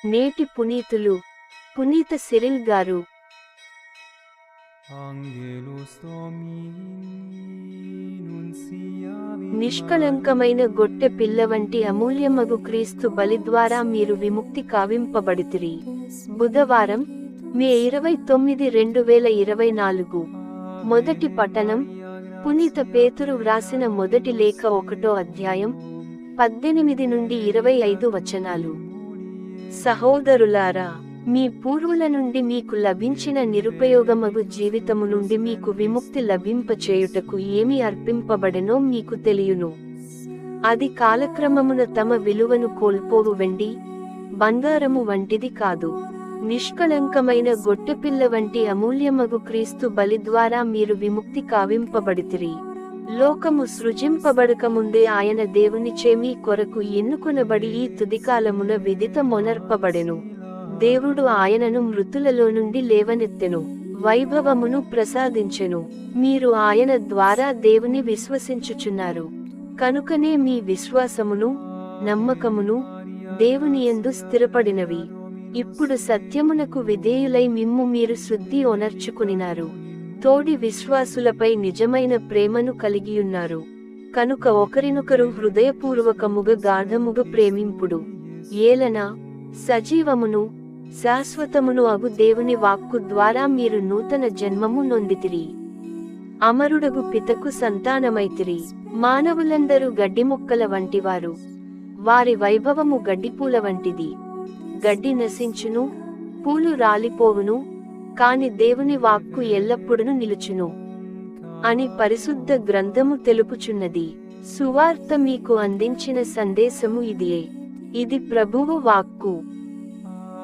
నేటి పునీతులు పునీత సిరిల్ గారు. నిష్కళంకమైన గొట్టె పిల్ల వంటి అమూల్యమగు క్రీస్తు బలి ద్వారా మీరు విముక్తి కావింపబడితిరి. బుధవారం, మే 29, 2024. మొదటి పఠనం పునీత పేతురు వ్రాసిన మొదటి లేఖ 1వ అధ్యాయం 18 నుండి 25 వచనాలు. సహోదరులారా, మీ పూర్వుల నుండి మీకు లభించిన నిరుపయోగమగు జీవితము నుండి మీకు విముక్తి లభింపచేయుటకు ఏమి అర్పింపబడెనో మీకు తెలియును. అది కాలక్రమమున తమ విలువను కోల్పోవు వెండి, బంగారము వంటిది కాదు. నిష్కళంకమైన గొట్టెపిల్ల వంటి అమూల్యమగు క్రీస్తు బలి ద్వారా మీరు విముక్తి కావింపబడితిరి. లోకము సృజింపబడకముందే ఆయన దేవునిచే మీ కొరకు ఎన్నుకొనబడి ఈ తుదికాలమున విదితమొనర్పబడెను. దేవుడు ఆయనను మృతులలో నుండి లేవనెత్తెను, వైభవమును ప్రసాదించెను. మీరు ఆయన ద్వారా దేవుని విశ్వసించుచున్నారు. కనుకనే మీ విశ్వాసమును, నమ్మకమును దేవునియందు స్థిరపడినవి. ఇప్పుడు సత్యమునకు విధేయులై మిమ్ము మీరు శుద్ధి ఒనర్చుకునినారు. తోడి విశ్వాసులపై నిజమైన ప్రేమను కలిగియున్నారు. కనుక ఒకరినొకరు హృదయపూర్వకముగా గాఢముగా ప్రేమింపుడు. ఏలన సజీవమును శాశ్వతమును అగు దేవుని వాక్కు ద్వారా మీరు నూతన జన్మము నొందితిరి. అమరుడగు పితకు సంతానమైతిరి. మానవులందరూ గడ్డిమొక్కల వంటివారు. వారి వైభవము గడ్డిపూల వంటిది. గడ్డి నశించును, పూలు రాలిపోవును, కాని దేవుని వాక్కు ఎల్లప్పుడూ నిలుచును అని పరిశుద్ధ గ్రంథము తెలుపుచున్నది. సువార్త మీకు అందించిన సందేశము ఇదియే. ఇది ప్రభువు వాక్కు.